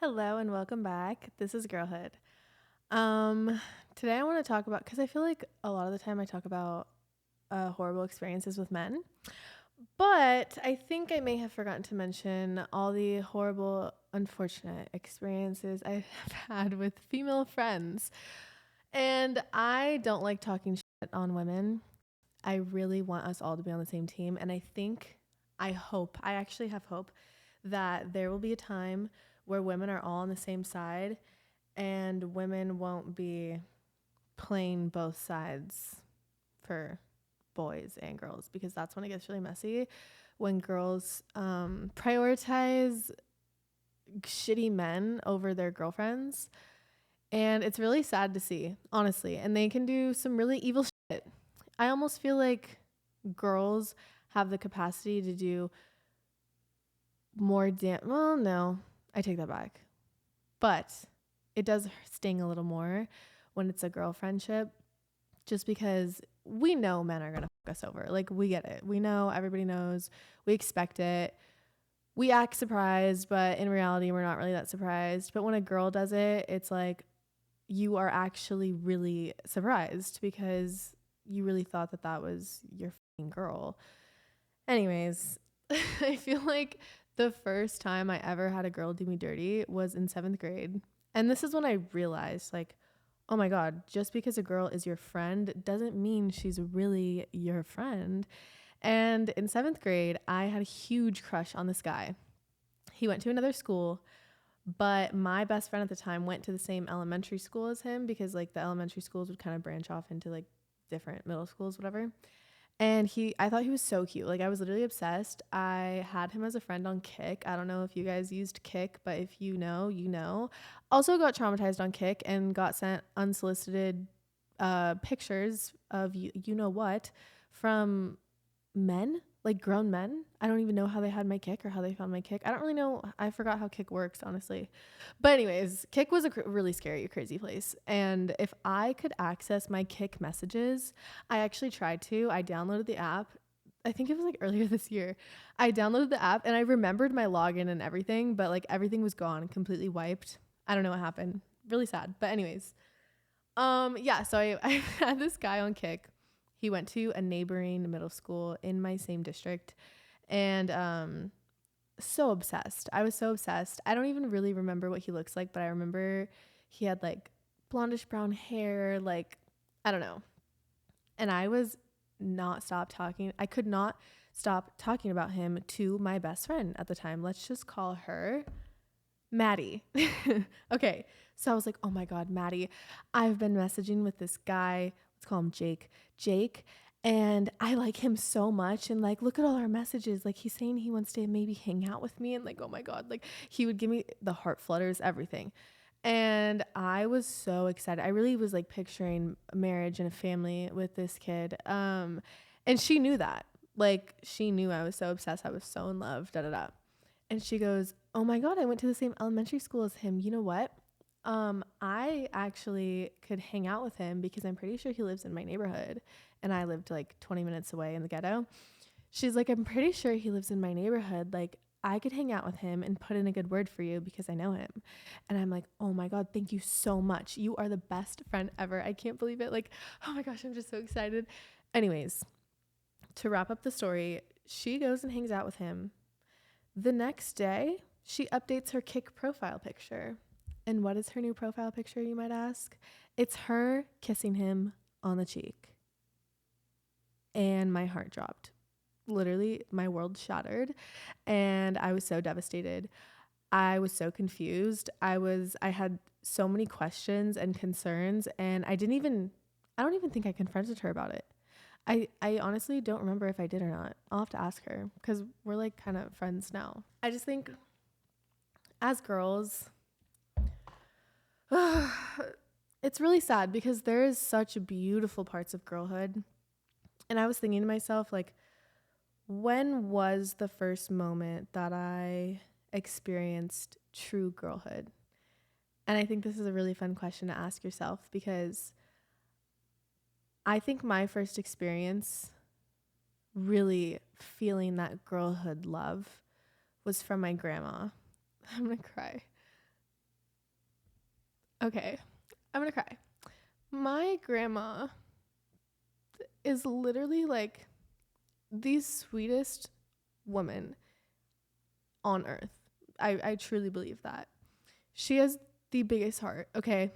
Hello and welcome back. This is Girlhood. Um, Today I want to talk about because I feel like a lot of the time I talk about horrible experiences with men, but I think I may have forgotten to mention all the horrible, unfortunate experiences I have had with female friends. And I don't like talking shit on women. I really want us all to be on the same team, and I actually have hope that there will be a time where women are all on the same side and women won't be playing both sides for boys and girls, because that's when it gets really messy when girls prioritize shitty men over their girlfriends. And it's really sad to see, honestly. And they can do some really evil shit. I almost feel like girls have the capacity to do more well, no, I take that back. But it does sting a little more when it's a girl friendship, just because we know men are going to fuck us over. Like, we get it. We know, everybody knows. We expect it. We act surprised, but in reality, we're not really that surprised. But when a girl does it, it's like you are actually really surprised because you really thought that that was your fucking girl. Anyways, I feel like the first time I ever had a girl do me dirty was in 7th grade. And this is when I realized, like, oh my God, just because a girl is your friend doesn't mean she's really your friend. And in 7th grade, I had a huge crush on this guy. He went to another school, but my best friend at the time went to the same elementary school as him, because like the elementary schools would kind of branch off into like different middle schools, whatever. And I thought he was so cute. Like, I was literally obsessed. I had him as a friend on Kick. I don't know if you guys used Kick, but if you know, you know. Also got traumatized on Kick and got sent unsolicited pictures of you know what from men, like grown men. I don't even know how they had my Kick or how they found my Kick. I don't really know. I forgot how Kick works, honestly. But anyways, Kick was a really scary, crazy place. And if I could access my Kick messages, I actually tried to. I downloaded the app. I think it was like earlier this year. I downloaded the app and I remembered my login and everything, but like everything was gone, completely wiped. I don't know what happened. Really sad. But anyways, yeah, so I had this guy on Kick. He went to a neighboring middle school in my same district, and so obsessed. I was so obsessed. I don't even really remember what he looks like, but I remember he had like blondish brown hair, like, I don't know. And I was not stop talking. I could not stop talking about him to my best friend at the time. Let's just call her Maddie. Okay. So I was like, oh my God, Maddie, I've been messaging with this guy. Let's call him Jake. Jake. And I like him so much. And like, look at all our messages. Like, he's saying he wants to maybe hang out with me. And like, oh my God, like he would give me the heart flutters, everything. And I was so excited. I really was like picturing a marriage and a family with this kid. And she knew that. Like, she knew I was so obsessed. I was so in love. Da da da. And she goes, oh my God, I went to the same elementary school as him. You know what? I actually could hang out with him because I'm pretty sure he lives in my neighborhood. And I lived like 20 minutes away in the ghetto. She's like, I'm pretty sure he lives in my neighborhood. Like, I could hang out with him and put in a good word for you because I know him. And I'm like, oh my God, thank you so much. You are the best friend ever. I can't believe it. Like, oh my gosh, I'm just so excited. Anyways, to wrap up the story, she goes and hangs out with him. The next day, she updates her Kick profile picture. And what is her new profile picture, you might ask? It's her kissing him on the cheek. And my heart dropped. Literally, my world shattered. And I was so devastated. I was so confused. I had so many questions and concerns. And I don't even think I confronted her about it. I honestly don't remember if I did or not. I'll have to ask her because we're like kind of friends now. I just think as girls, it's really sad because there is such beautiful parts of girlhood. And I was thinking to myself, like, when was the first moment that I experienced true girlhood? And I think this is a really fun question to ask yourself, because I think my first experience really feeling that girlhood love was from my grandma. I'm gonna cry. Okay, I'm gonna cry. My grandma is literally like the sweetest woman on earth. I truly believe that. She has the biggest heart, okay?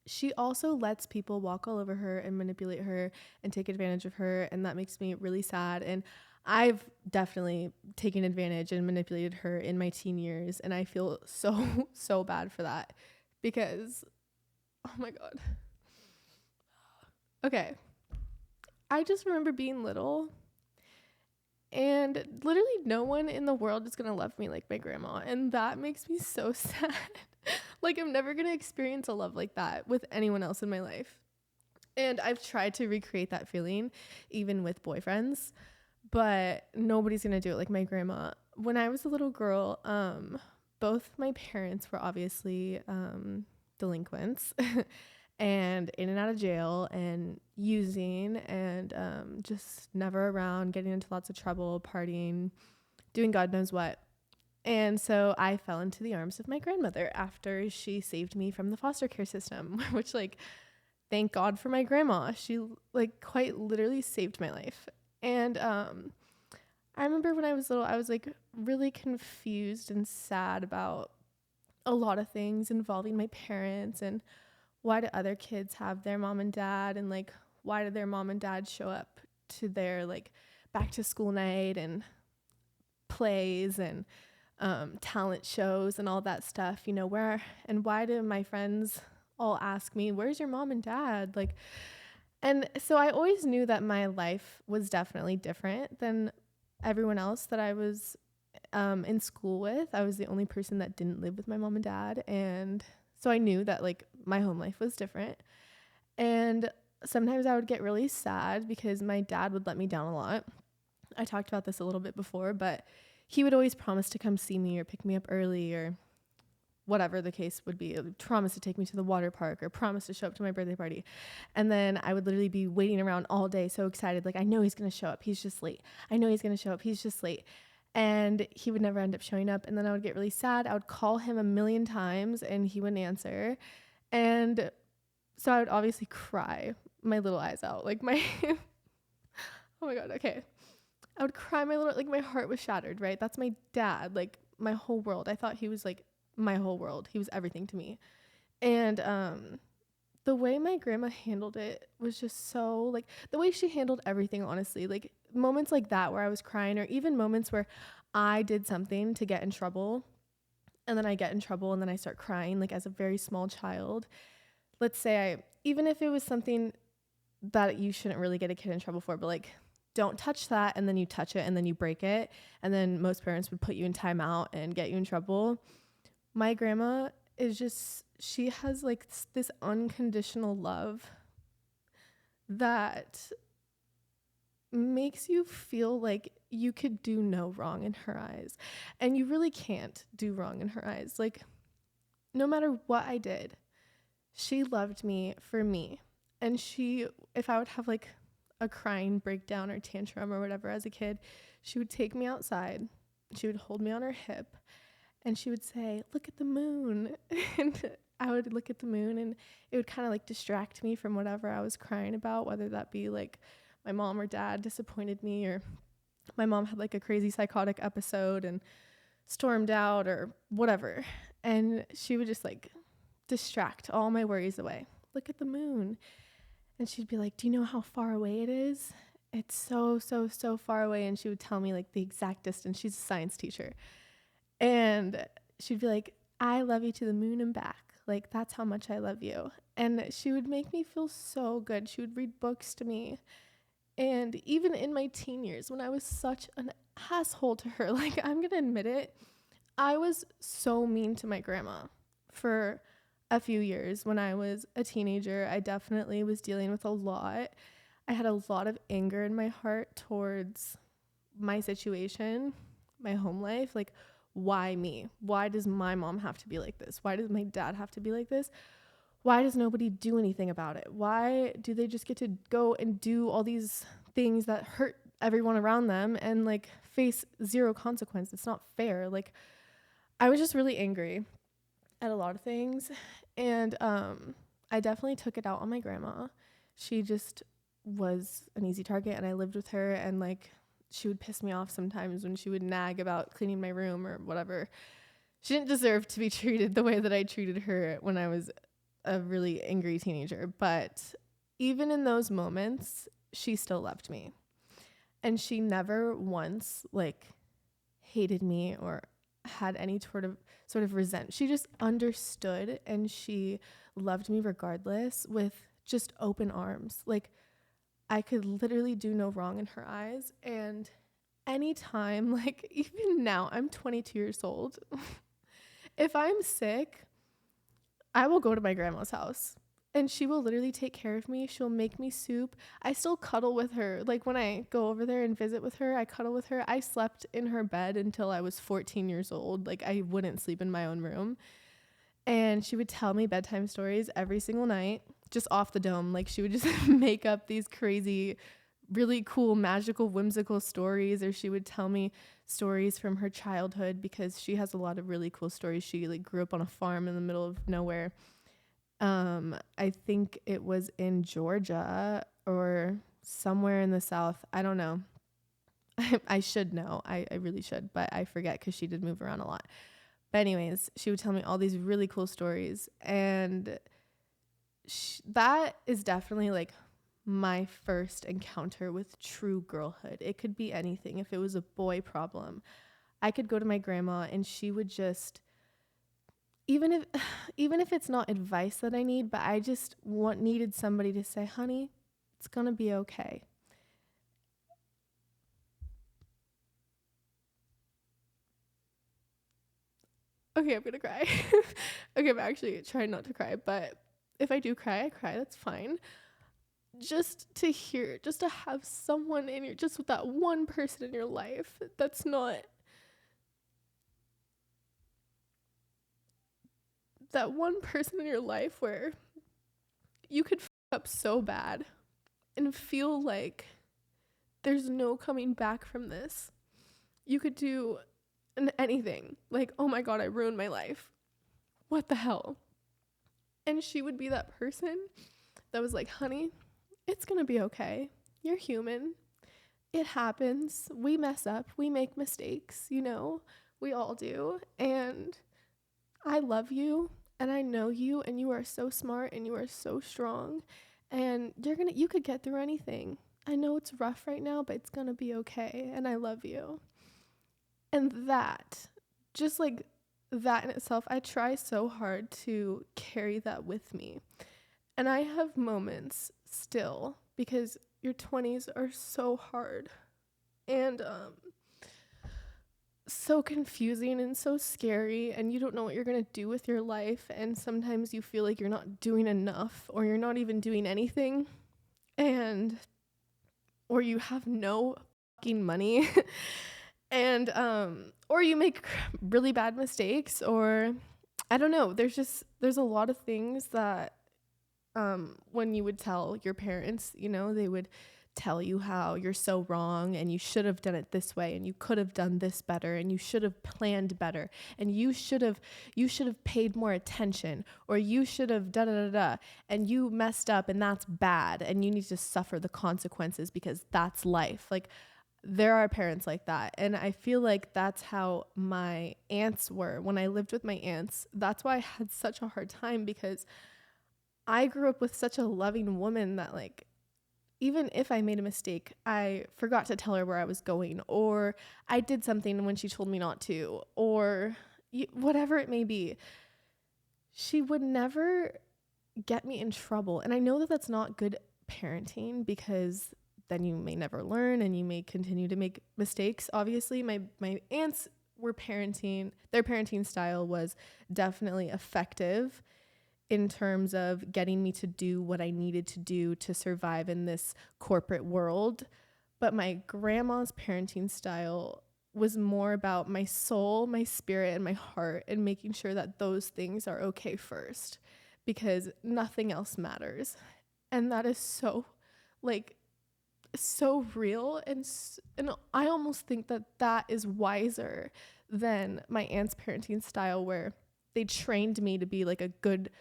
She also lets people walk all over her and manipulate her and take advantage of her, and that makes me really sad. And I've definitely taken advantage and manipulated her in my teen years, and I feel so so bad for that because oh my god. Okay. I just remember being little and literally no one in the world is going to love me like my grandma, and that makes me so sad. Like I'm never going to experience a love like that with anyone else in my life. And I've tried to recreate that feeling even with boyfriends, but nobody's going to do it like my grandma. When I was a little girl, both my parents were obviously delinquents and in and out of jail and using and just never around, getting into lots of trouble, partying, doing God knows what. And so I fell into the arms of my grandmother after she saved me from the foster care system, which like thank God for my grandma. She like quite literally saved my life. And I remember when I was little, I was like really confused and sad about a lot of things involving my parents and why do other kids have their mom and dad, and like why did their mom and dad show up to their like back to school night and plays and talent shows and all that stuff, you know, where and why do my friends all ask me, where's your mom and dad? Like, and so I always knew that my life was definitely different than everyone else that I was in school with. I was the only person that didn't live with my mom and dad. And so I knew that like my home life was different. And sometimes I would get really sad because my dad would let me down a lot. I talked about this a little bit before, but he would always promise to come see me or pick me up early or whatever the case would be. Promise to take me to the water park or promise to show up to my birthday party. And then I would literally be waiting around all day, so excited. Like, I know he's going to show up. He's just late. I know he's going to show up. He's just late. And he would never end up showing up. And then I would get really sad. I would call him a million times and he wouldn't answer. And so I would obviously cry my little eyes out. Like my, oh my God. Okay. I would cry my little, like my heart was shattered, right? That's my dad, like my whole world. I thought he was like my whole world. He was everything to me. And the way my grandma handled it was just so like the way she handled everything, honestly, like moments like that where I was crying, or even moments where I did something to get in trouble and then I get in trouble and then I start crying, like as a very small child. Let's say even if it was something that you shouldn't really get a kid in trouble for, but like don't touch that, and then you touch it and then you break it, and then most parents would put you in timeout and get you in trouble. My grandma is just, she has like this unconditional love that makes you feel like you could do no wrong in her eyes, and you really can't do wrong in her eyes. Like no matter what I did, she loved me for me. And she, if I would have like a crying breakdown or tantrum or whatever as a kid, she would take me outside. She would hold me on her hip and she would say, "Look at the moon." And I would look at the moon and it would kind of like distract me from whatever I was crying about, whether that be like my mom or dad disappointed me, or my mom had like a crazy psychotic episode and stormed out or whatever. And she would just like distract all my worries away. "Look at the moon." And she'd be like, "Do you know how far away it is? It's so, so, so far away." And she would tell me like the exact distance. She's a science teacher. And she'd be like, "I love you to the moon and back. Like, that's how much I love you." And she would make me feel so good. She would read books to me. And even in my teen years, when I was such an asshole to her, like, I'm going to admit it, I was so mean to my grandma for a few years. When I was a teenager, I definitely was dealing with a lot. I had a lot of anger in my heart towards my situation, my home life. Like, why me? Why does my mom have to be like this? Why does my dad have to be like this? Why does nobody do anything about it? Why do they just get to go and do all these things that hurt everyone around them and like face zero consequence? It's not fair. Like, I was just really angry at a lot of things. And I definitely took it out on my grandma. She just was an easy target, and I lived with her, and like she would piss me off sometimes when she would nag about cleaning my room or whatever. She didn't deserve to be treated the way that I treated her when I was a really angry teenager. But even in those moments, she still loved me. And she never once like hated me or had any sort of resent. She just understood, and she loved me regardless with just open arms. Like I could literally do no wrong in her eyes. And anytime, like even now, I'm 22 years old. If I'm sick, I will go to my grandma's house and she will literally take care of me. She'll make me soup. I still cuddle with her. Like when I go over there and visit with her, I cuddle with her. I slept in her bed until I was 14 years old. Like I wouldn't sleep in my own room. And she would tell me bedtime stories every single night, just off the dome. Like she would just make up these crazy, really cool, magical, whimsical stories, or she would tell me stories from her childhood, because she has a lot of really cool stories. She like grew up on a farm in the middle of nowhere. I think it was in Georgia or somewhere in the South. I don't know. I should know. I really should, but I forget because she did move around a lot. But anyways, she would tell me all these really cool stories, and that is definitely like my first encounter with true girlhood. It could be anything. If it was a boy problem, I could go to my grandma and she would just, even if it's not advice that I need, but I just needed somebody to say, honey, it's gonna be okay. Okay, I'm gonna cry. Okay, I'm actually trying not to cry, but if I do cry, I cry. That's fine. Just to have someone in your, just with that one person in your life that's not that one person in your life where you could up so bad and feel like there's no coming back from this. You could do anything. Like, oh my God, I ruined my life. What the hell? And she would be that person that was like, honey, it's going to be okay. You're human. It happens. We mess up. We make mistakes, we all do. And I love you, and I know you, and you are so smart, and you are so strong, and you could get through anything. I know it's rough right now, but it's going to be okay. And I love you. And that, just like that in itself, I try so hard to carry that with me. And I have moments still, because your 20s are so hard and so confusing and so scary, and you don't know what you're going to do with your life. And sometimes you feel like you're not doing enough, or you're not even doing anything, or you have no fucking money. And or you make really bad mistakes, or I don't know, there's a lot of things that when you would tell your parents, they would tell you how you're so wrong, and you should have done it this way, and you could have done this better, and you should have planned better, and you should have paid more attention, or you should have da da da da, and you messed up, and that's bad, and you need to suffer the consequences because that's life. Like, there are parents like that. And I feel like that's how my aunts were when I lived with my aunts. That's why I had such a hard time, because I grew up with such a loving woman that, like, even if I made a mistake, I forgot to tell her where I was going, or I did something when she told me not to, or whatever it may be, she would never get me in trouble. And I know that that's not good parenting, because then you may never learn and you may continue to make mistakes. Obviously, my aunts were their parenting style was definitely effective in terms of getting me to do what I needed to do to survive in this corporate world. But my grandma's parenting style was more about my soul, my spirit, and my heart, and making sure that those things are okay first, because nothing else matters. And that is so, like, so real, and I almost think that is wiser than my aunt's parenting style, where they trained me to be like a good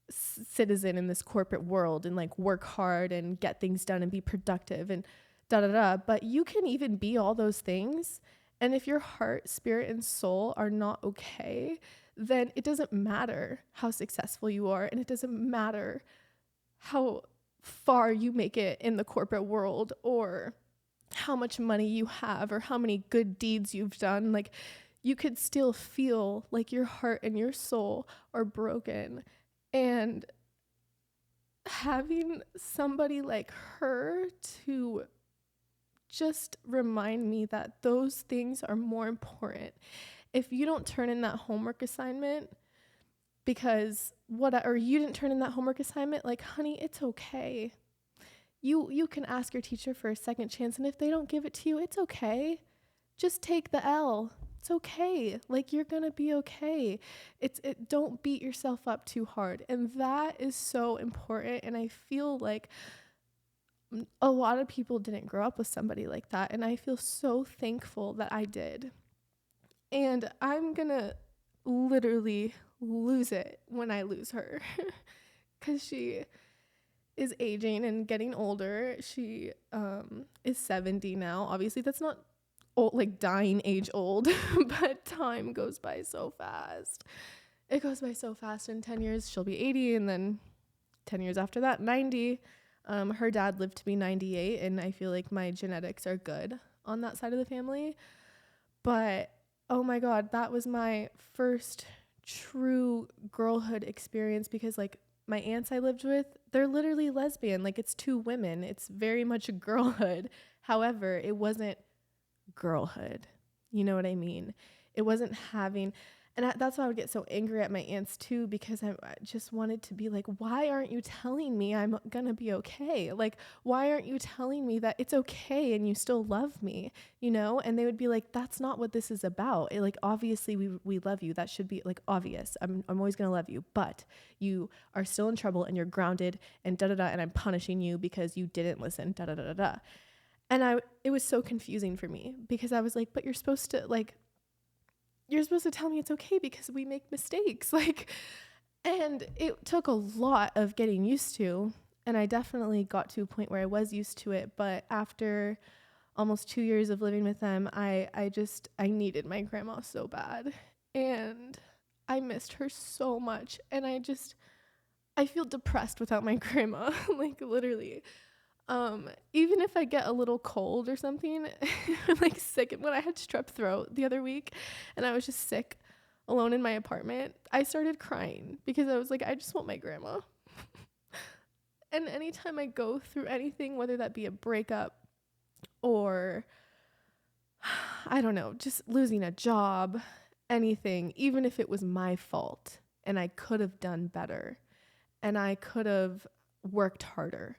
citizen in this corporate world and like work hard and get things done and be productive and da da da. But you can even be all those things. And if your heart, spirit, and soul are not okay, then it doesn't matter how successful you are. And it doesn't matter how far you make it in the corporate world or how much money you have or how many good deeds you've done. Like, you could still feel like your heart and your soul are broken. And having somebody like her to just remind me that those things are more important. If you don't turn in that homework assignment because or you didn't turn in that homework assignment, like, honey, it's okay. You can ask your teacher for a second chance, and if they don't give it to you, it's okay. Just take the L. It's okay. Like, you're going to be okay. Don't beat yourself up too hard. And that is so important. And I feel like a lot of people didn't grow up with somebody like that. And I feel so thankful that I did. And I'm going to literally lose it when I lose her because she is aging and getting older. She is 70 now. Obviously, that's not old, like dying age old, but time goes by so fast. It goes by so fast. In 10 years, she'll be 80, and then 10 years after that, 90. Her dad lived to be 98, and I feel like my genetics are good on that side of the family. But, oh my God, that was my first true girlhood experience because, like, my aunts I lived with, they're literally lesbian. Like, it's two women. It's very much a girlhood. However, it wasn't girlhood. You know what I mean? It wasn't having, and that's why I would get so angry at my aunts too, because I just wanted to be like, why aren't you telling me I'm gonna be okay? Like, why aren't you telling me that it's okay and you still love me, you know? And they would be like, that's not what this is about. Like, obviously we love you. That should be like obvious. I'm always gonna love you, but you are still in trouble and you're grounded and da da da, and I'm punishing you because you didn't listen, da da da da da. And it was so confusing for me because I was like, but you're supposed to tell me it's okay because we make mistakes. Like, and it took a lot of getting used to. And I definitely got to a point where I was used to it. But after almost 2 years of living with them, I needed my grandma so bad. And I missed her so much. And I feel depressed without my grandma, like, literally. Even if I get a little cold or something, like sick, when I had strep throat the other week and I was just sick alone in my apartment, I started crying because I was like, I just want my grandma. And anytime I go through anything, whether that be a breakup or, I don't know, just losing a job, anything, even if it was my fault and I could have done better and I could have worked harder,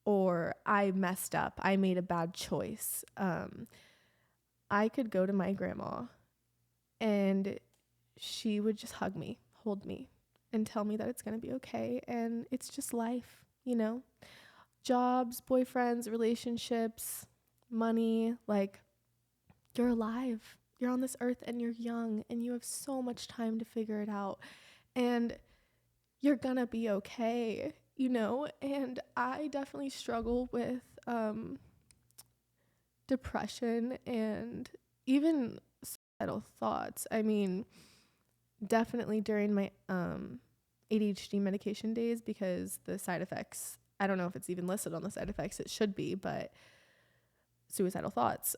or I messed up, I made a bad choice, I could go to my grandma and she would just hug me, hold me, and tell me that it's going to be okay. And it's just life, you know? Jobs, boyfriends, relationships, money, like, you're alive. You're on this earth and you're young and you have so much time to figure it out. And you're going to be okay, you know? And I definitely struggle with depression and even suicidal thoughts. I mean, definitely during my ADHD medication days, because the side effects, I don't know if it's even listed on the side effects, it should be, but suicidal thoughts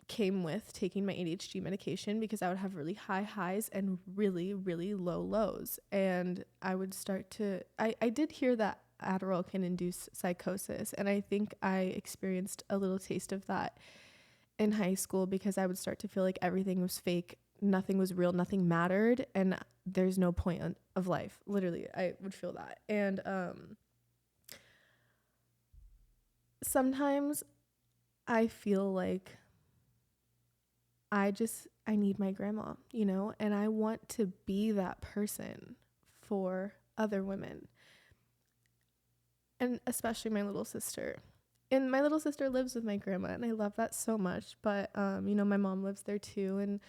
came with taking my ADHD medication, because I would have really high highs and really, really low lows. And I would start to, I did hear that Adderall can induce psychosis. And I think I experienced a little taste of that in high school, because I would start to feel like everything was fake, nothing was real, nothing mattered, and there's no point of life. Literally, I would feel that. And sometimes I feel like I need my grandma, you know, and I want to be that person for other women, and especially my little sister. And my little sister lives with my grandma, and I love that so much. But, you know, my mom lives there too, and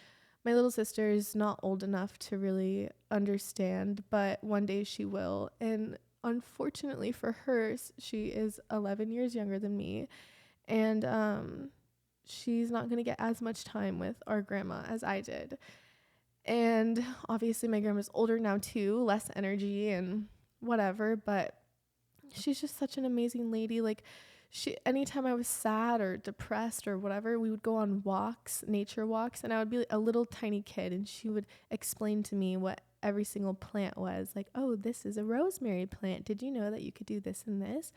My little sister is not old enough to really understand, but one day she will. And unfortunately for her, she is 11 years younger than me. And she's not going to get as much time with our grandma as I did. And obviously my grandma's older now too, less energy and whatever, but she's just such an amazing lady. Like, anytime I was sad or depressed or whatever, we would go on walks, nature walks, and I would be a little tiny kid, and she would explain to me what every single plant was. Like, oh, this is a rosemary plant. Did you know that you could do this and this?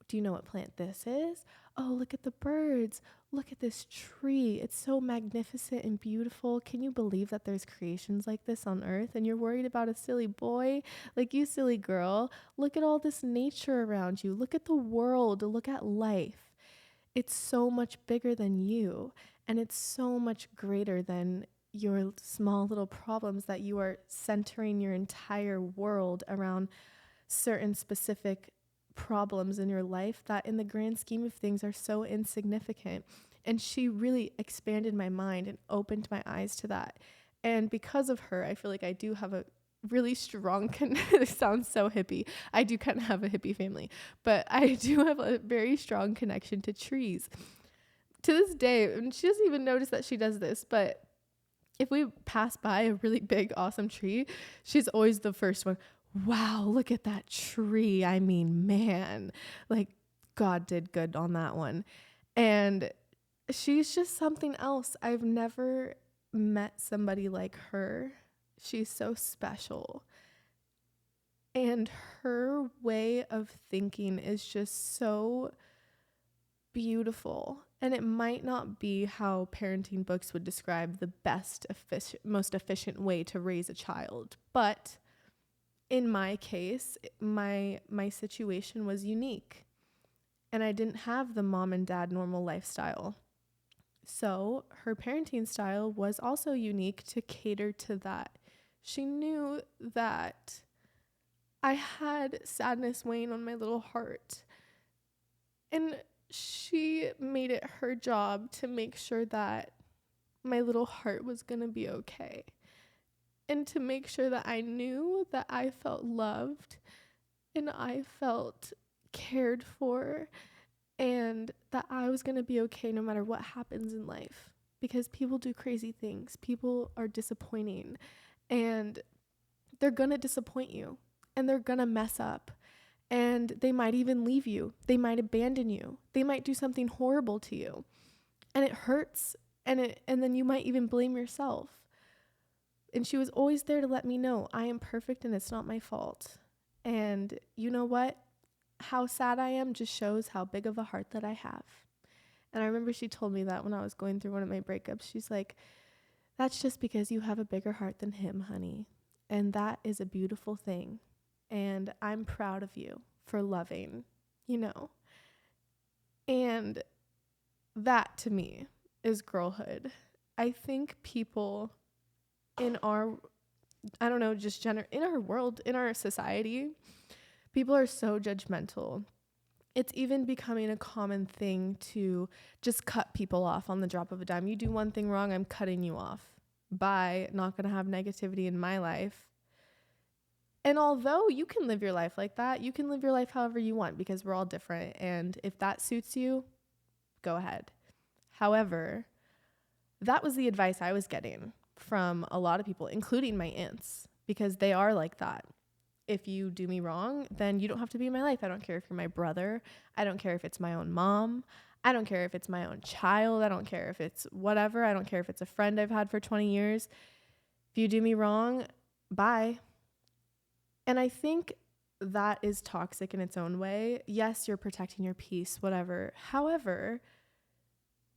Do you know what plant this is? Oh, look at the birds. Look at this tree. It's so magnificent and beautiful. Can you believe that there's creations like this on earth? And you're worried about a silly boy? Like, you silly girl. Look at all this nature around you. Look at the world. Look at life. It's so much bigger than you. And it's so much greater than your small little problems that you are centering your entire world around certain specific problems in your life that in the grand scheme of things are so insignificant. And she really expanded my mind and opened my eyes to that. And because of her, I feel like I do have a really strong it sounds so hippie. I do kind of have a hippie family, but I do have a very strong connection to trees. To this day, and she doesn't even notice that she does this, but if we pass by a really big, awesome tree, she's always the first one. Wow, look at that tree. I mean, man, like, God did good on that one. And she's just something else. I've never met somebody like her. She's so special. And her way of thinking is just so beautiful. And it might not be how parenting books would describe the best, most efficient way to raise a child, but in my case, my situation was unique, and I didn't have the mom and dad normal lifestyle. So her parenting style was also unique to cater to that. She knew that I had sadness weighing on my little heart, and she made it her job to make sure that my little heart was going to be okay. And to make sure that I knew that I felt loved and I felt cared for and that I was going to be okay no matter what happens in life. Because people do crazy things. People are disappointing, and they're going to disappoint you, and they're going to mess up, and they might even leave you. They might abandon you. They might do something horrible to you, and it hurts, and then you might even blame yourself. And she was always there to let me know I am perfect and it's not my fault. And you know what? How sad I am just shows how big of a heart that I have. And I remember she told me that when I was going through one of my breakups. She's like, that's just because you have a bigger heart than him, honey. And that is a beautiful thing. And I'm proud of you for loving, And that to me is girlhood. I think people in our, I don't know, just in our world, in our society, people are so judgmental. It's even becoming a common thing to just cut people off on the drop of a dime. You do one thing wrong, I'm cutting you off. Bye. Not going to have negativity in my life. And although you can live your life like that, you can live your life however you want because we're all different. And if that suits you, go ahead. However, that was the advice I was getting from a lot of people, including my aunts, because they are like that. If you do me wrong, then you don't have to be in my life. I don't care if you're my brother. I don't care if it's my own mom. I don't care if it's my own child. I don't care if it's whatever. I don't care if it's a friend I've had for 20 years. If you do me wrong, bye. And I think that is toxic in its own way. Yes, you're protecting your peace, whatever. However,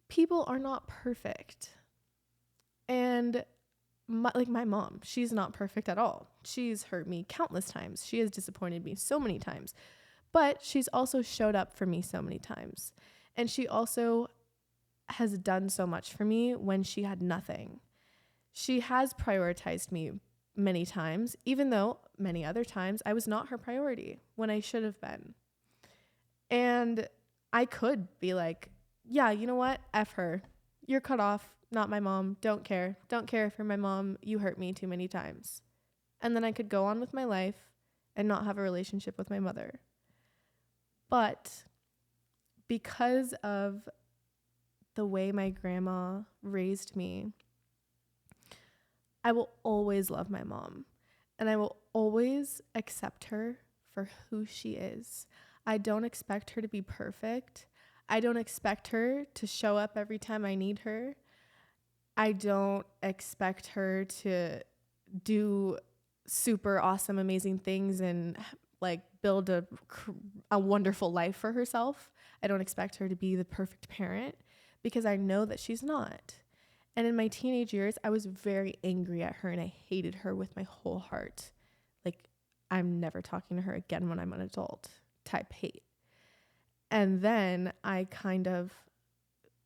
people are not perfect. And my mom, she's not perfect at all. She's hurt me countless times. She has disappointed me so many times. But she's also showed up for me so many times. And she also has done so much for me when she had nothing. She has prioritized me many times, even though many other times I was not her priority when I should have been. And I could be like, yeah, you know what? F her. You're cut off. not my mom, don't care. Don't care if you're my mom, you hurt me too many times. And then I could go on with my life and not have a relationship with my mother. But because of the way my grandma raised me, I will always love my mom. And I will always accept her for who she is. I don't expect her to be perfect. I don't expect her to show up every time I need her. I don't expect her to do super awesome, amazing things and like build a wonderful life for herself. I don't expect her to be the perfect parent because I know that she's not. And in my teenage years, I was very angry at her and I hated her with my whole heart. Like, I'm never talking to her again when I'm an adult type hate. And then I kind of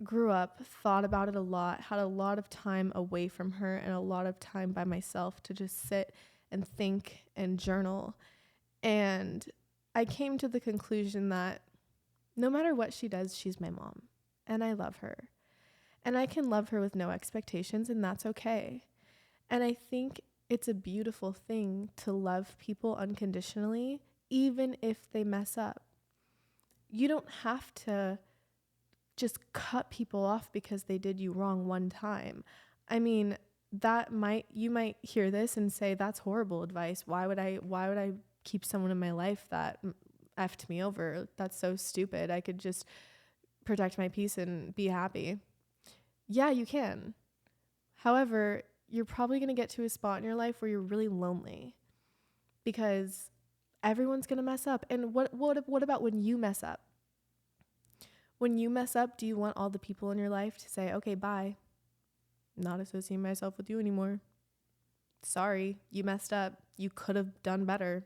grew up, thought about it a lot, had a lot of time away from her and a lot of time by myself to just sit and think and journal. And I came to the conclusion that no matter what she does, she's my mom and I love her. And I can love her with no expectations, and that's okay. And I think it's a beautiful thing to love people unconditionally, even if they mess up. You don't have to just cut people off because they did you wrong one time. I mean, you might hear this and say, that's horrible advice. Why would I keep someone in my life that effed me over? That's so stupid. I could just protect my peace and be happy. Yeah, you can. However, you're probably going to get to a spot in your life where you're really lonely because everyone's going to mess up. And what about when you mess up? When you mess up, do you want all the people in your life to say, okay, bye, not associating myself with you anymore? Sorry, you messed up. You could have done better.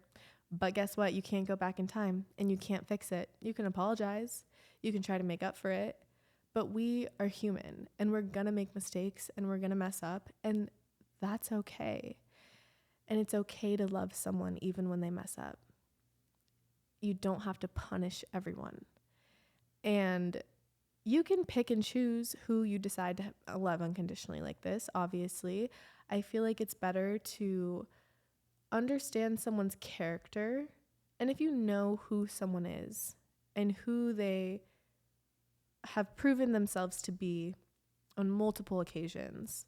But guess what? You can't go back in time and you can't fix it. You can apologize. You can try to make up for it. But we are human and we're going to make mistakes and we're going to mess up. And that's okay. And it's okay to love someone even when they mess up. You don't have to punish everyone. And you can pick and choose who you decide to love unconditionally like this. Obviously, I feel like it's better to understand someone's character. And if you know who someone is and who they have proven themselves to be on multiple occasions,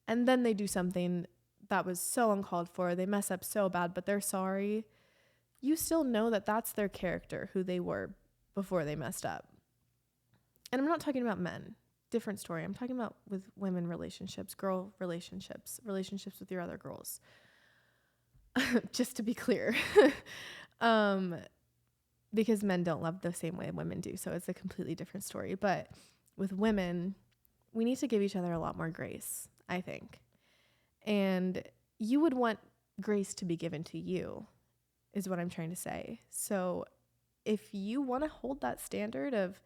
and then they do something that was so uncalled for, they mess up so bad, but they're sorry, you still know that that's their character, who they were before they messed up. And I'm not talking about men. Different story. I'm talking about with women relationships, girl relationships, relationships with your other girls. Just to be clear. Because men don't love the same way women do. So it's a completely different story. But with women, we need to give each other a lot more grace, I think. And you would want grace to be given to you, is what I'm trying to say. So if you want to hold that standard of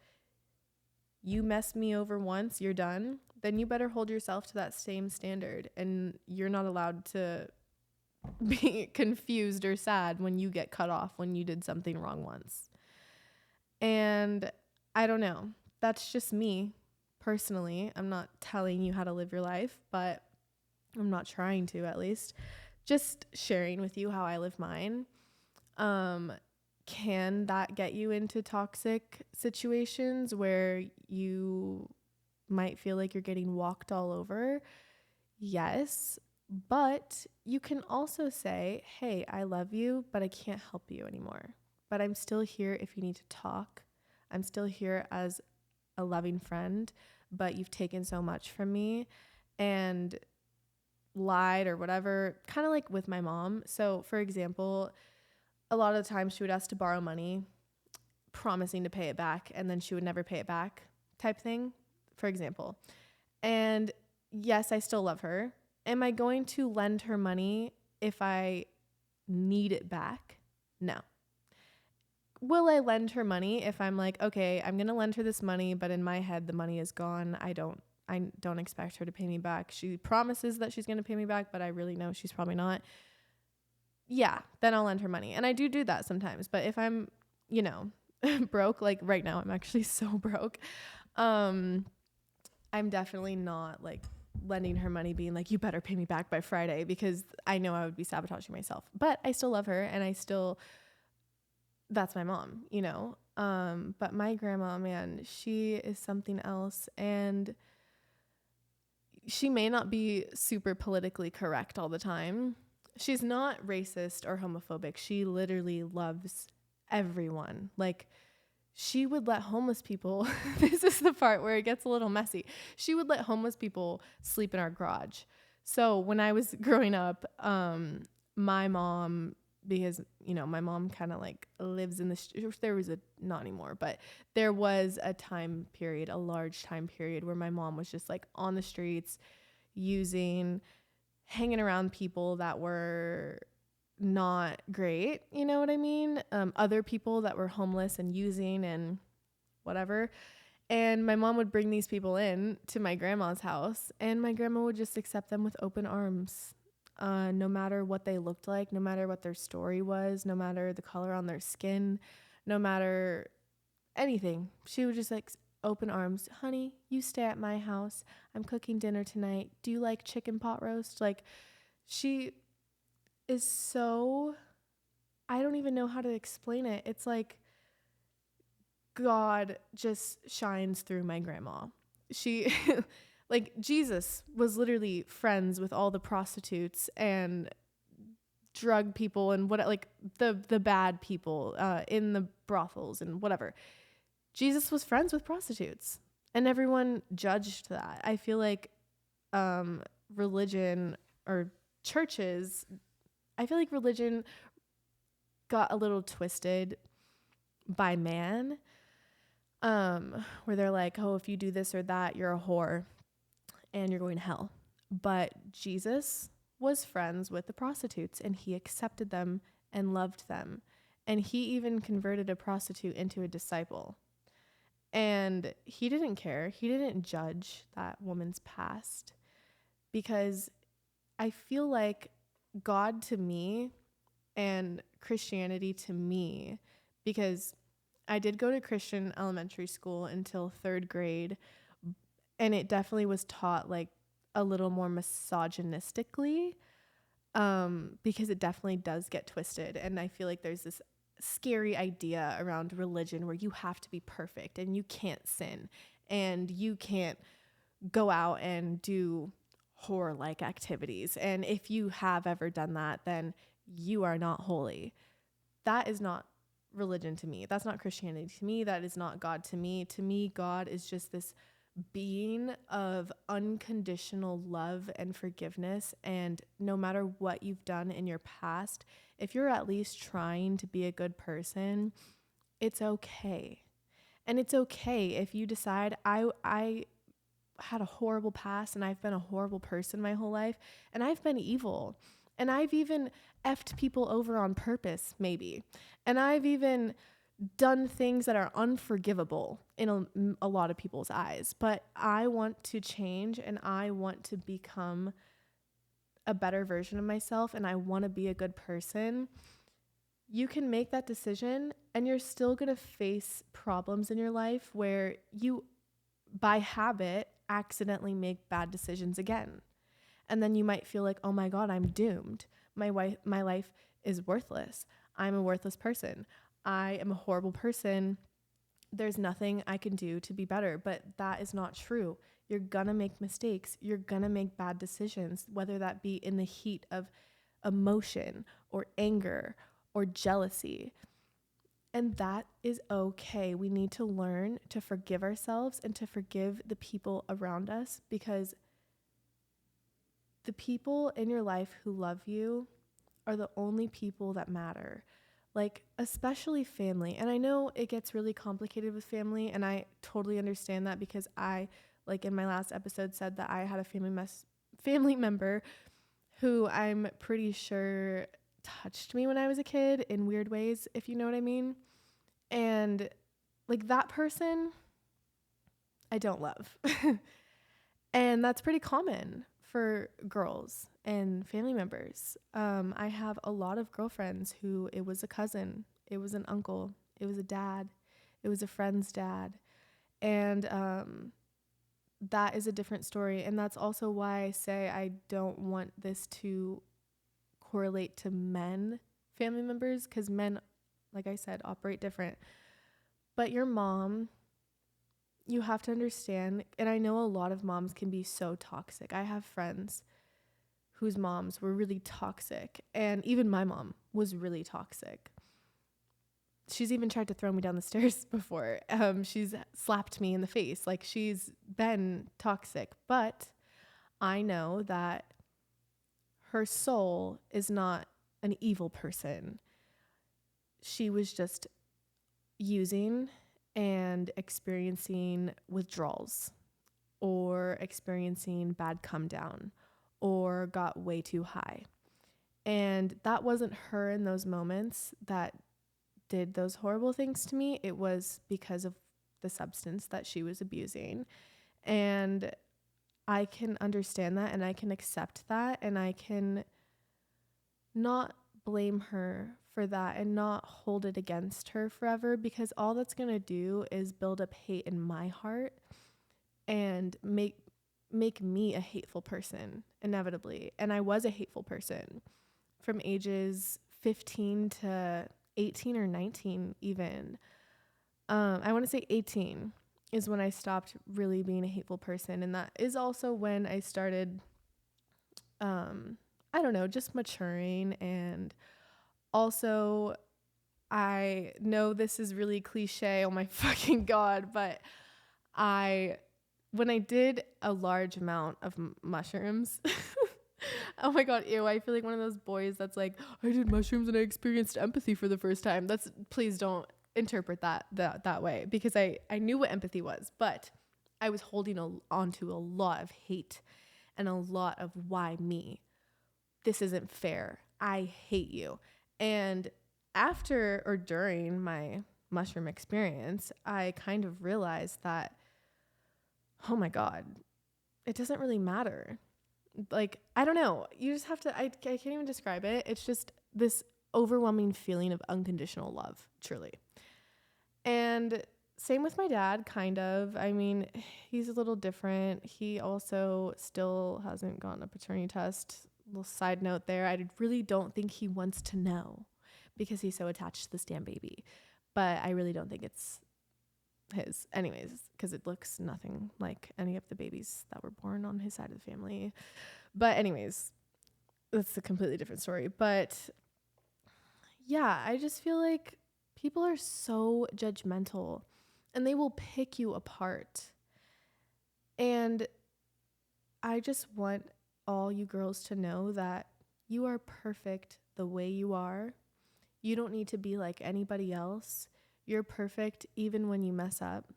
you mess me over once, you're done, then you better hold yourself to that same standard. And you're not allowed to be confused or sad when you get cut off when you did something wrong once. And I don't know. That's just me personally. I'm not telling you how to live your life, but I'm not trying to, at least. Just sharing with you how I live mine. Can that get you into toxic situations where you might feel like you're getting walked all over? Yes. But you can also say, hey, I love you, but I can't help you anymore. But I'm still here if you need to talk. I'm still here as a loving friend, but you've taken so much from me and lied or whatever, kind of like with my mom. So, for example, a lot of the times she would ask to borrow money, promising to pay it back, and then she would never pay it back type thing, for example. And yes, I still love her. Am I going to lend her money if I need it back? No. Will I lend her money if I'm like, okay, I'm going to lend her this money, but in my head, the money is gone. I don't expect her to pay me back. She promises that she's going to pay me back, but I really know she's probably not. Yeah, then I'll lend her money. And I do that sometimes. But if I'm, broke, like right now, I'm actually so broke. I I'm definitely not like lending her money being like, you better pay me back by Friday, because I know I would be sabotaging myself. But I still love her, and that's my mom, you know? But my grandma, man, she is something else. And she may not be super politically correct all the time. She's not racist or homophobic. She literally loves everyone. Like, she would let homeless people, this is the part where it gets a little messy. She would let homeless people sleep in our garage. So when I was growing up, my mom, because, you know, my mom kind of like lives in not anymore, but there was a time period, a large time period where my mom was just like on the streets hanging around people that were not great, you know what I mean? Other people that were homeless and using and whatever. And my mom would bring these people in to my grandma's house, and my grandma would just accept them with open arms. No matter what they looked like, no matter what their story was, no matter the color on their skin, no matter anything. She would just like open arms. Honey, you stay at my house. I'm cooking dinner tonight. Do you like chicken pot roast? Like, she is so, I don't even know how to explain it. It's like God just shines through my grandma. She, like, Jesus was literally friends with all the prostitutes and drug people and what, like the bad people in the brothels and whatever. Jesus was friends with prostitutes, and everyone judged that. I feel like religion or churches, I feel like religion got a little twisted by man, where they're like, oh, if you do this or that, you're a whore and you're going to hell. But Jesus was friends with the prostitutes, and he accepted them and loved them. And he even converted a prostitute into a disciple. And he didn't care. He didn't judge that woman's past, because I feel like God to me and Christianity to me, because I did go to Christian elementary school until 3rd grade, and it definitely was taught like a little more misogynistically, because it definitely does get twisted. And I feel like there's this scary idea around religion where you have to be perfect and you can't sin and you can't go out and do horror-like activities. And if you have ever done that, then you are not holy. That is not religion to me. That's not Christianity to me. That is not God to me. To me, God is just this being of unconditional love and forgiveness. And no matter what you've done in your past, if you're at least trying to be a good person, it's okay. And it's okay if you decide, I had a horrible past and I've been a horrible person my whole life, and I've been evil, and I've even effed people over on purpose, maybe. And I've even done things that are unforgivable in a lot of people's eyes. But I want to change, and I want to become a better version of myself, and I want to be a good person. You can make that decision, and you're still going to face problems in your life where you, by habit, accidentally make bad decisions again. And then you might feel like, oh my God, I'm doomed. My life is worthless. I'm a worthless person. I am a horrible person. There's nothing I can do to be better. But that is not true. You're gonna make mistakes. You're gonna make bad decisions, whether that be in the heat of emotion or anger or jealousy. And that is okay. We need to learn to forgive ourselves and to forgive the people around us, because the people in your life who love you are the only people that matter. Like, especially family. And I know it gets really complicated with family, and I totally understand that, because I, like in my last episode, said that I had a family member who I'm pretty sure touched me when I was a kid in weird ways, if you know what I mean. And like, that person I don't love. And that's pretty common for girls and family members. I have a lot of girlfriends who it was a cousin, it was an uncle, it was a dad, it was a friend's dad. And that is a different story. And that's also why I say I don't want this to correlate to men family members, because men, like I said, operate different. But your mom, you have to understand, and I know a lot of moms can be so toxic. I have friends whose moms were really toxic, and even my mom was really toxic. She's even tried to throw me down the stairs before. She's slapped me in the face. Like, she's been toxic, but I know that her soul is not an evil person. She was just using and experiencing withdrawals, or experiencing bad come down, or got way too high. And that wasn't her in those moments that did those horrible things to me. It was because of the substance that she was abusing. And I can understand that, and I can accept that, and I can not blame her for that and not hold it against her forever, because all that's going to do is build up hate in my heart and make me a hateful person inevitably. And I was a hateful person from ages 15 to 18 or 19 even. I want to say 18 is when I stopped really being a hateful person. And that is also when I started, I don't know, just maturing. And also, I know this is really cliche, oh my fucking God, but when I did a large amount of mushrooms, oh my God, ew, I feel like one of those boys that's like, I did mushrooms and I experienced empathy for the first time. Please don't interpret that way, because I knew what empathy was, but I was holding onto a lot of hate and a lot of why me. This isn't fair. I hate you. And after or during my mushroom experience, I kind of realized that, oh my God, it doesn't really matter. Like, I don't know. You just have to, I can't even describe it. It's just this overwhelming feeling of unconditional love, truly. And same with my dad, kind of. I mean, he's a little different. He also still hasn't gotten a paternity test. Little side note there. I really don't think he wants to know, because he's so attached to this damn baby. But I really don't think it's his anyways, because it looks nothing like any of the babies that were born on his side of the family. But anyways, that's a completely different story. But yeah, I just feel like people are so judgmental and they will pick you apart. And I just want all you girls to know that you are perfect the way you are. You don't need to be like anybody else. You're perfect even when you mess up.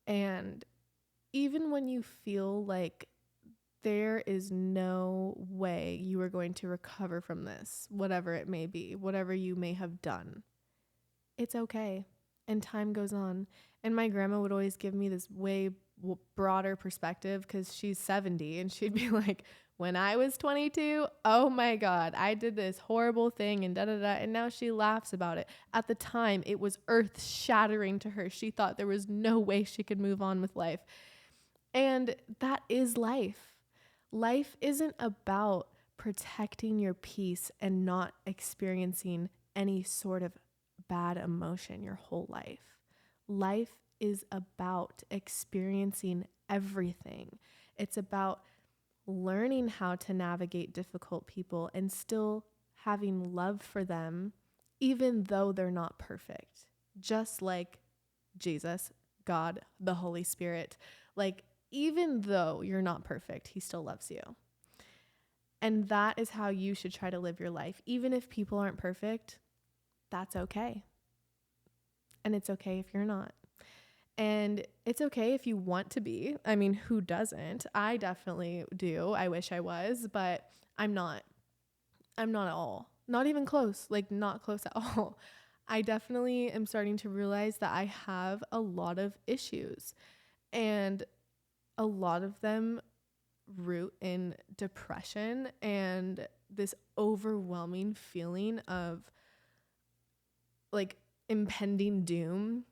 And even when you feel like there is no way you are going to recover from this, whatever it may be, whatever you may have done, it's okay. And time goes on. And my grandma would always give me this way broader perspective, because she's 70, and she'd be like, when I was 22, oh my God, I did this horrible thing and da da da. And now she laughs about it. At the time, it was earth shattering to her. She thought there was no way she could move on with life. And that is life. Life isn't about protecting your peace and not experiencing any sort of bad emotion your whole life. Life is about experiencing everything. It's about learning how to navigate difficult people and still having love for them, even though they're not perfect. Just like Jesus, God, the Holy Spirit. Like, even though you're not perfect, he still loves you. And that is how you should try to live your life. Even if people aren't perfect, that's okay. And it's okay if you're not. And it's okay if you want to be. I mean, who doesn't? I definitely do. I wish I was, but I'm not. I'm not at all. Not even close. Like, not close at all. I definitely am starting to realize that I have a lot of issues. And a lot of them root in depression and this overwhelming feeling of like impending doom,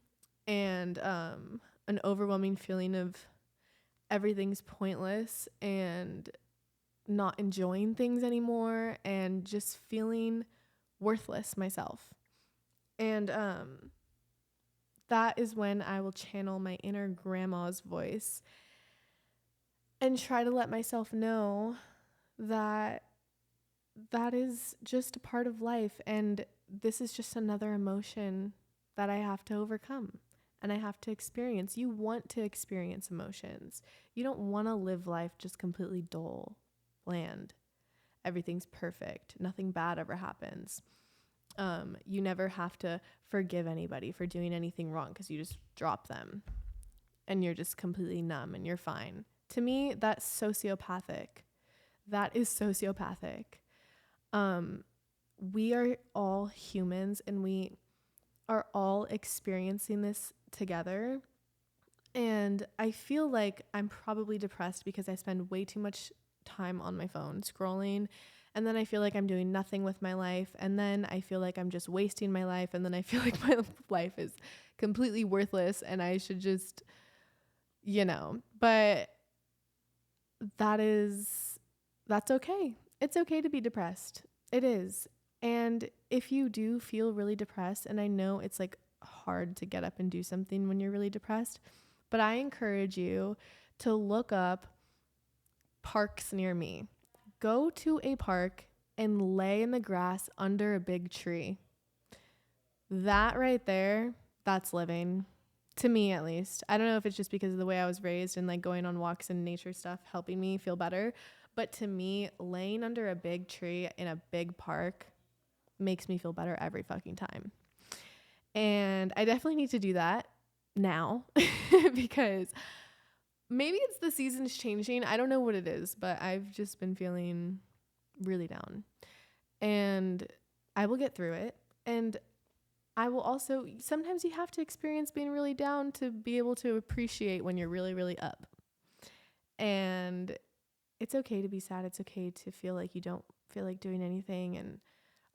and an overwhelming feeling of everything's pointless and not enjoying things anymore and just feeling worthless myself. And that is when I will channel my inner grandma's voice and try to let myself know that that is just a part of life, and this is just another emotion that I have to overcome and I have to experience. You want to experience emotions. You don't want to live life just completely dull, bland. Everything's perfect. Nothing bad ever happens. You never have to forgive anybody for doing anything wrong because you just drop them and you're just completely numb and you're fine. To me, that's sociopathic. That is sociopathic. We are all humans and we are all experiencing this together. And I feel like I'm probably depressed because I spend way too much time on my phone scrolling. And then I feel like I'm doing nothing with my life. And then I feel like I'm just wasting my life. And then I feel like my life is completely worthless and I should just, but that's okay. It's okay to be depressed. It is. And if you do feel really depressed, and I know it's like hard to get up and do something when you're really depressed, but I encourage you to look up parks near me. Go to a park and lay in the grass under a big tree. That right there, that's living. To me, at least. I don't know if it's just because of the way I was raised and like going on walks and nature stuff helping me feel better. But to me, laying under a big tree in a big park makes me feel better every fucking time. And I definitely need to do that now because maybe it's the seasons changing. I don't know what it is, but I've just been feeling really down. And I will get through it. And I will also, sometimes you have to experience being really down to be able to appreciate when you're really, really up. And it's okay to be sad. It's okay to feel like you don't feel like doing anything. And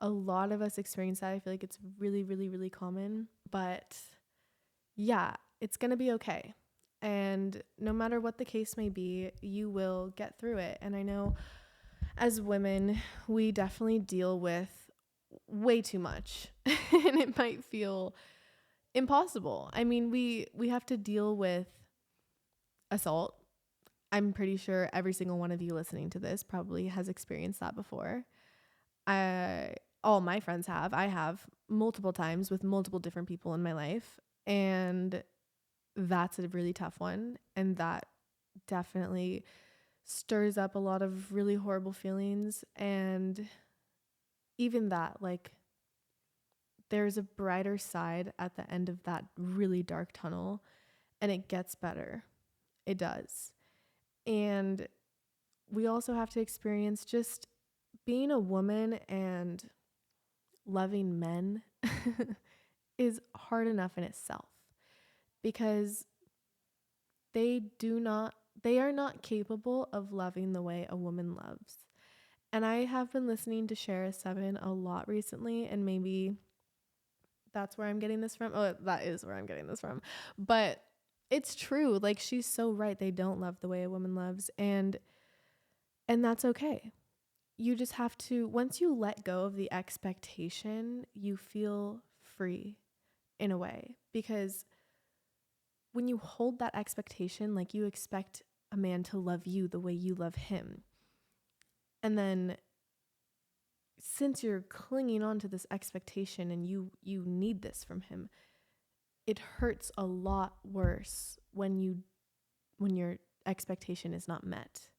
a lot of us experience that. I feel like it's really, really, really common. But yeah, it's going to be okay. And no matter what the case may be, you will get through it. And I know as women, we definitely deal with way too much. And it might feel impossible. I mean, we have to deal with assault. I'm pretty sure every single one of you listening to this probably has experienced that before. All my friends have. I have multiple times with multiple different people in my life. And that's a really tough one. And that definitely stirs up a lot of really horrible feelings. And even that, like, there's a brighter side at the end of that really dark tunnel, and it gets better. It does. And we also have to experience just being a woman and loving men is hard enough in itself because they are not capable of loving the way a woman loves. And I have been listening to Shara 7 a lot recently, and maybe that's where I'm getting this from. Oh, that is where I'm getting this from. But it's true. Like, she's so right. They don't love the way a woman loves. And that's okay. You just have to, once you let go of the expectation, you feel free in a way. Because when you hold that expectation, like you expect a man to love you the way you love him. And then since you're clinging on to this expectation and you need this from him, it hurts a lot worse when your expectation is not met.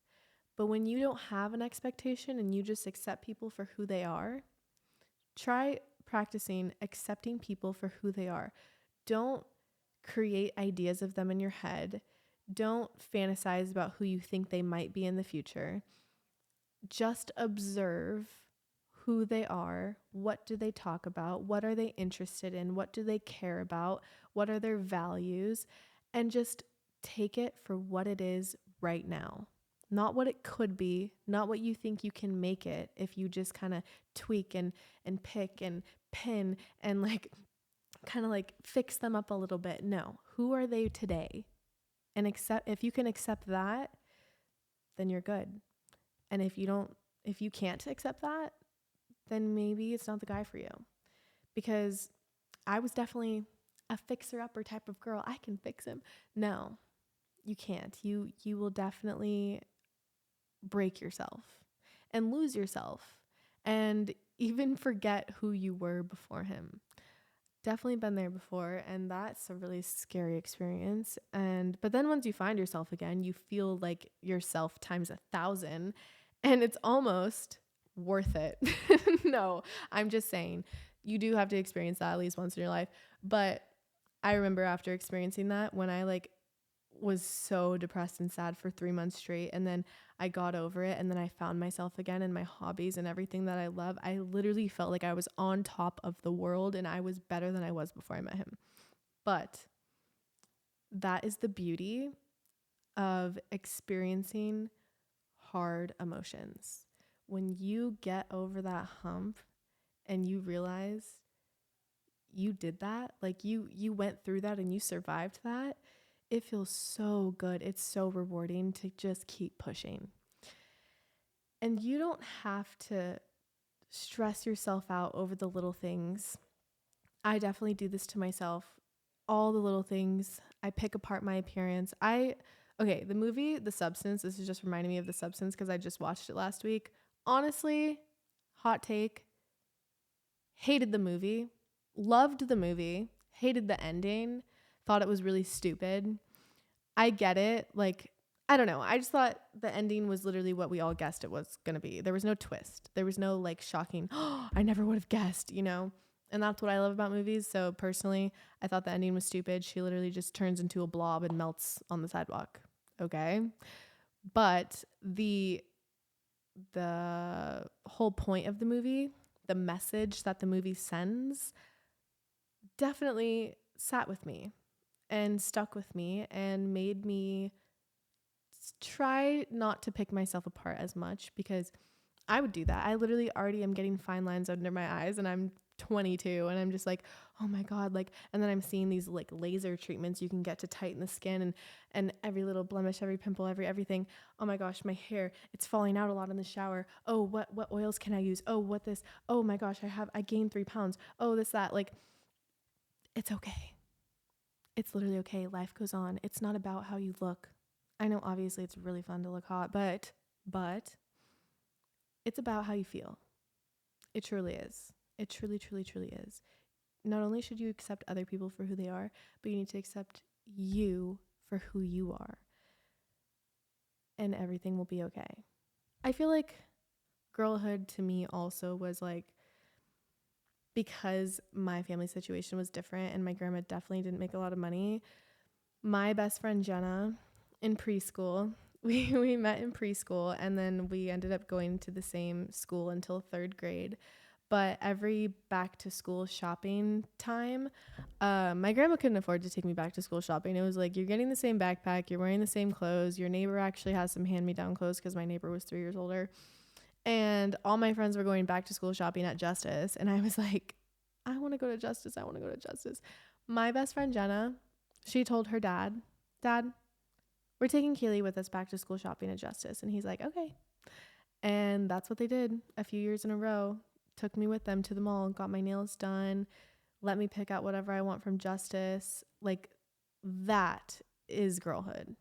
But when you don't have an expectation and you just accept people for who they are, try practicing accepting people for who they are. Don't create ideas of them in your head. Don't fantasize about who you think they might be in the future. Just observe who they are. What do they talk about? What are they interested in? What do they care about? What are their values? And just take it for what it is right now. Not what it could be, not what you think you can make it if you just kind of tweak and pick and pin and kind of fix them up a little bit. No, who are they today? And if you can accept that, then you're good. And if you can't accept that, then maybe it's not the guy for you. Because I was definitely a fixer-upper type of girl. I can fix him. No, you can't. You will definitely break yourself and lose yourself and even forget who you were before him. Definitely been there before, and that's a really scary experience. But then once you find yourself again, you feel like yourself times 1,000, and it's almost worth it. No, I'm just saying you do have to experience that at least once in your life. But I remember after experiencing that, when I was so depressed and sad for 3 months straight, and then I got over it, and then I found myself again in my hobbies and everything that I love. I literally felt like I was on top of the world, and I was better than I was before I met him. But that is the beauty of experiencing hard emotions. When you get over that hump and you realize you did that, like you went through that and you survived that, it feels so good. It's so rewarding to just keep pushing. And you don't have to stress yourself out over the little things. I definitely do this to myself. All the little things. I pick apart my appearance. Okay, the movie, The Substance, this is just reminding me of The Substance because I just watched it last week. Honestly, hot take, hated the movie, loved the movie, hated the ending, thought it was really stupid. I get it. Like, I don't know. I just thought the ending was literally what we all guessed it was going to be. There was no twist. There was no like shocking, oh, I never would have guessed, you know? And that's what I love about movies. So personally, I thought the ending was stupid. She literally just turns into a blob and melts on the sidewalk. Okay. But the whole point of the movie, the message that the movie sends, definitely sat with me and stuck with me and made me try not to pick myself apart as much, because I would do that. I literally already am getting fine lines under my eyes, and I'm 22, and I'm just like, oh my God, like, and then I'm seeing these like laser treatments you can get to tighten the skin, and every little blemish, every pimple, everything. Oh my gosh, my hair, it's falling out a lot in the shower. Oh, what oils can I use? Oh, what this? Oh my gosh, I gained 3 pounds. Oh, this, that. Like, it's okay. It's literally okay. Life goes on. It's not about how you look. I know obviously it's really fun to look hot, but it's about how you feel. It truly is. It truly, truly, truly is. Not only should you accept other people for who they are, but you need to accept you for who you are. And everything will be okay. I feel like girlhood to me also was like, because my family situation was different and my grandma definitely didn't make a lot of money. My best friend Jenna in preschool, we met in preschool, and then we ended up going to the same school until 3rd grade. But every back to school shopping time, my grandma couldn't afford to take me back to school shopping. It was like, you're getting the same backpack, you're wearing the same clothes. Your neighbor actually has some hand-me-down clothes because my neighbor was 3 years older. And all my friends were going back to school shopping at Justice. And I was like, I want to go to Justice. I want to go to Justice. My best friend Jenna, she told her dad, Dad, we're taking Keely with us back to school shopping at Justice. And he's like, okay. And that's what they did a few years in a row. Took me with them to the mall, got my nails done, let me pick out whatever I want from Justice. Like, that is girlhood.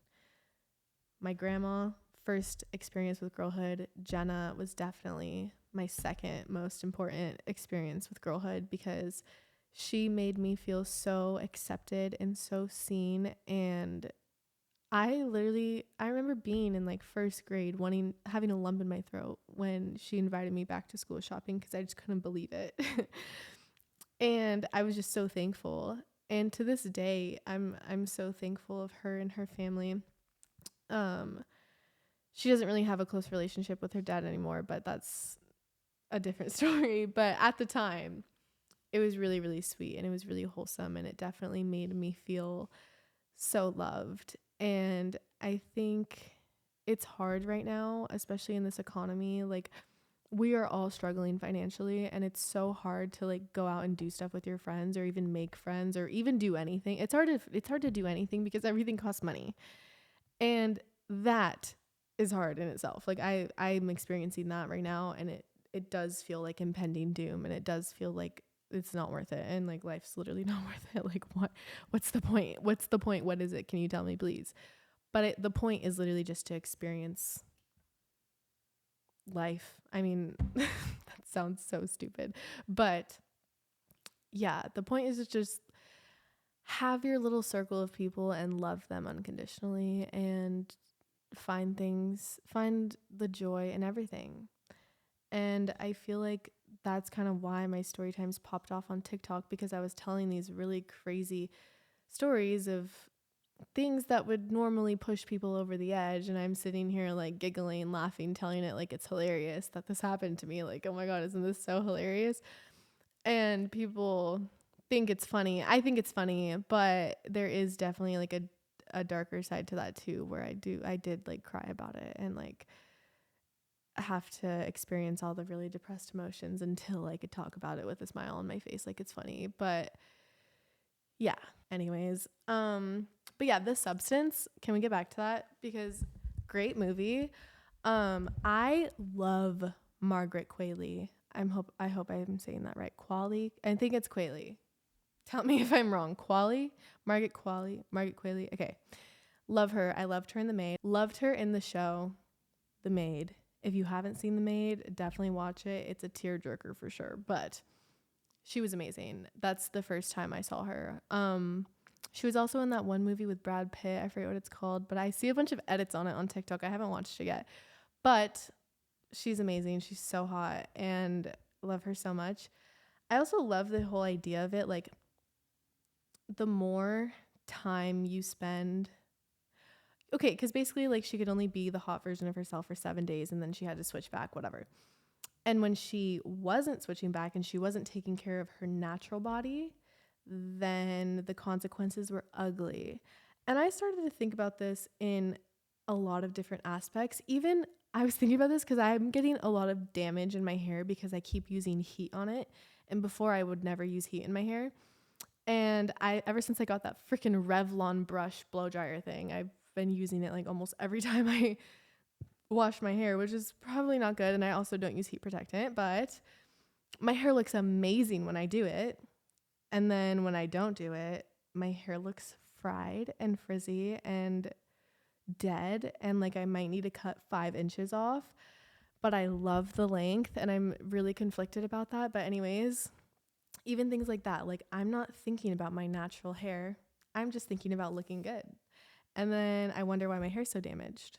My grandma, first experience with girlhood. Jenna was definitely my second most important experience with girlhood, because she made me feel so accepted and so seen. And I remember being in like 1st grade having a lump in my throat when she invited me back to school shopping, because I just couldn't believe it. And I was just so thankful. And to this day, I'm so thankful of her and her family. She doesn't really have a close relationship with her dad anymore, but that's a different story. But at the time, it was really, really sweet, and it was really wholesome, and it definitely made me feel so loved. And I think it's hard right now, especially in this economy. Like, we are all struggling financially, and it's so hard to like go out and do stuff with your friends, or even make friends, or even do anything. It's hard to do anything because everything costs money. And that is hard in itself. Like I'm experiencing that right now, and it does feel like impending doom, and it does feel like it's not worth it, and like life's literally not worth it. Like what's the point? What's the point? What is it? Can you tell me, please? But the point is literally just to experience life. I mean, that sounds so stupid, but yeah, the point is to just have your little circle of people and love them unconditionally, and find the joy in everything. And I feel like that's kind of why my story times popped off on TikTok, because I was telling these really crazy stories of things that would normally push people over the edge, and I'm sitting here like giggling, laughing, telling it like it's hilarious that this happened to me. Like, oh my god, isn't this so hilarious? And people think it's funny. I think it's funny, but there is definitely like a darker side to that too, where I did like cry about it, and like have to experience all the really depressed emotions until I could talk about it with a smile on my face like it's funny. But yeah, anyways, but yeah, The Substance, can we get back to that? Because great movie. I love Margaret Qualley. I hope I'm saying that right. Qualley? I think it's Qualley. Tell me if I'm wrong. Qualley? Margaret Qualley? Margaret Qualley? Okay. Love her. I loved her in The Maid. Loved her in the show The Maid. If you haven't seen The Maid, definitely watch it. It's a tearjerker for sure, but she was amazing. That's the first time I saw her. She was also in that one movie with Brad Pitt. I forget what it's called, but I see a bunch of edits on it on TikTok. I haven't watched it yet, but she's amazing. She's so hot, and love her so much. I also love the whole idea of it. Like, the more time you spend, okay, because basically, like, she could only be the hot version of herself for 7 days, and then she had to switch back, whatever. And when she wasn't switching back and she wasn't taking care of her natural body, then the consequences were ugly. And I started to think about this in a lot of different aspects. Even I was thinking about this because I'm getting a lot of damage in my hair because I keep using heat on it. And before, I would never use heat in my hair. And ever since I got that freaking Revlon brush blow dryer thing, I've been using it like almost every time I wash my hair, which is probably not good. And I also don't use heat protectant, but my hair looks amazing when I do it. And then when I don't do it, my hair looks fried and frizzy and dead. And like I might need to cut 5 inches off, but I love the length and I'm really conflicted about that. But, anyways, even things like that, like I'm not thinking about my natural hair. I'm just thinking about looking good. And then I wonder why my hair's so damaged.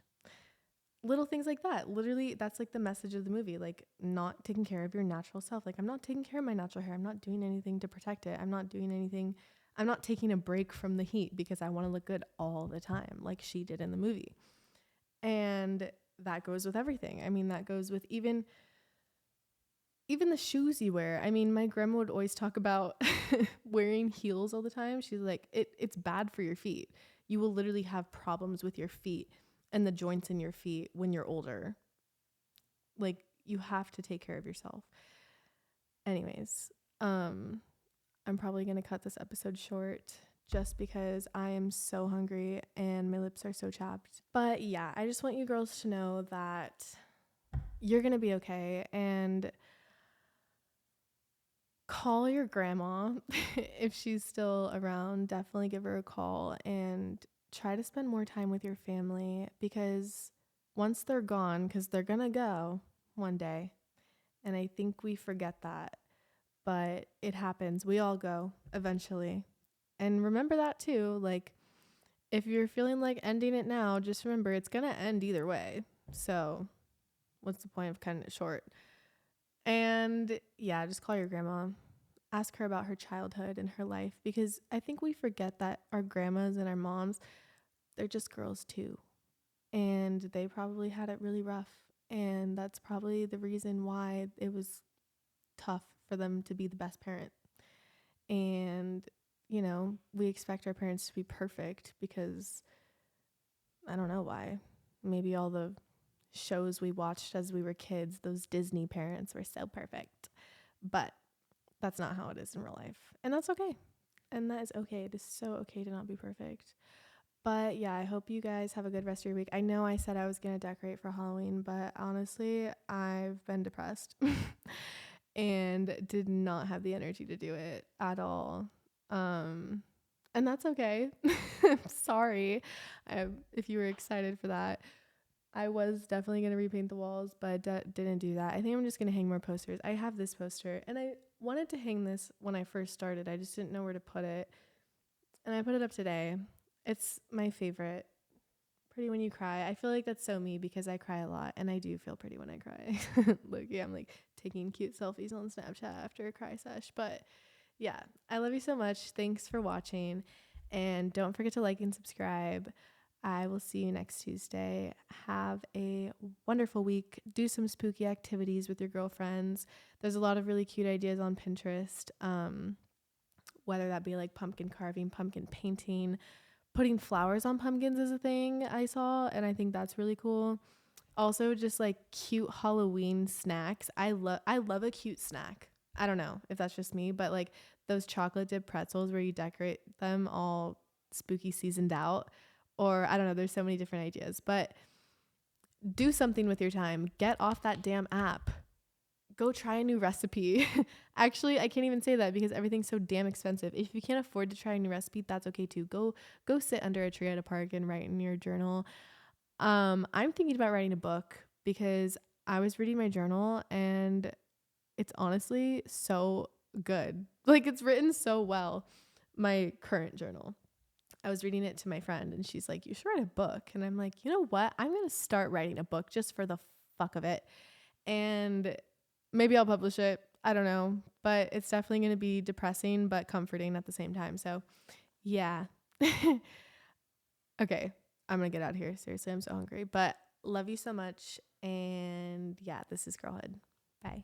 Little things like that. Literally, that's like the message of the movie, like not taking care of your natural self. Like, I'm not taking care of my natural hair. I'm not doing anything to protect it. I'm not doing anything. I'm not taking a break from the heat because I want to look good all the time, like she did in the movie. And that goes with everything. I mean, that goes with even the shoes you wear. I mean, my grandma would always talk about wearing heels all the time. She's like, it's bad for your feet. You will literally have problems with your feet and the joints in your feet when you're older. Like, you have to take care of yourself. Anyways, I'm probably going to cut this episode short just because I am so hungry and my lips are so chapped. But yeah, I just want you girls to know that you're going to be okay, and call your grandma if she's still around. Definitely give her a call and try to spend more time with your family, because once they're gone, because they're gonna go one day, and I think we forget that, but it happens. We all go eventually. And remember that too. Like, if you're feeling like ending it now, just remember it's gonna end either way. So what's the point of cutting it short? And yeah, just call your grandma. Ask her about her childhood and her life, because I think we forget that our grandmas and our moms, they're just girls too. And they probably had it really rough. And that's probably the reason why it was tough for them to be the best parent. And, we expect our parents to be perfect because I don't know why. Maybe all the shows we watched as we were kids, those Disney parents were so perfect. But that's not how it is in real life. And that's okay. And that is okay. It is so okay to not be perfect. But yeah, I hope you guys have a good rest of your week. I know I said I was going to decorate for Halloween, but honestly, I've been depressed and did not have the energy to do it at all. Um, and that's okay. Sorry if you were excited for that. I was definitely going to repaint the walls, but didn't do that. I think I'm just going to hang more posters. I have this poster, and I wanted to hang this when I first started. I just didn't know where to put it. And I put it up today. It's my favorite. Pretty when you cry. I feel like that's so me because I cry a lot, and I do feel pretty when I cry. Look, yeah, I'm like taking cute selfies on Snapchat after a cry sesh. But yeah, I love you so much. Thanks for watching. And don't forget to like and subscribe. I will see you next Tuesday. Have a wonderful week. Do some spooky activities with your girlfriends. There's a lot of really cute ideas on Pinterest. Whether that be like pumpkin carving, pumpkin painting, putting flowers on pumpkins is a thing I saw, and I think that's really cool. Also, just like cute Halloween snacks. I love a cute snack. I don't know if that's just me, but like those chocolate dip pretzels where you decorate them all spooky seasoned out, or I don't know, there's so many different ideas. But do something with your time. Get off that damn app. Go try a new recipe. Actually, I can't even say that because everything's so damn expensive. If you can't afford to try a new recipe, that's okay too. Go sit under a tree at a park and write in your journal. I'm thinking about writing a book because I was reading my journal and it's honestly so good. Like it's written so well. My current journal. I was reading it to my friend and she's like, "You should write a book." And I'm like, "You know what? I'm going to start writing a book just for the fuck of it." And maybe I'll publish it. I don't know, but it's definitely going to be depressing but comforting at the same time. So, yeah. Okay, I'm going to get out of here. Seriously, I'm so hungry, but love you so much. And yeah, this is Girlhood. Bye.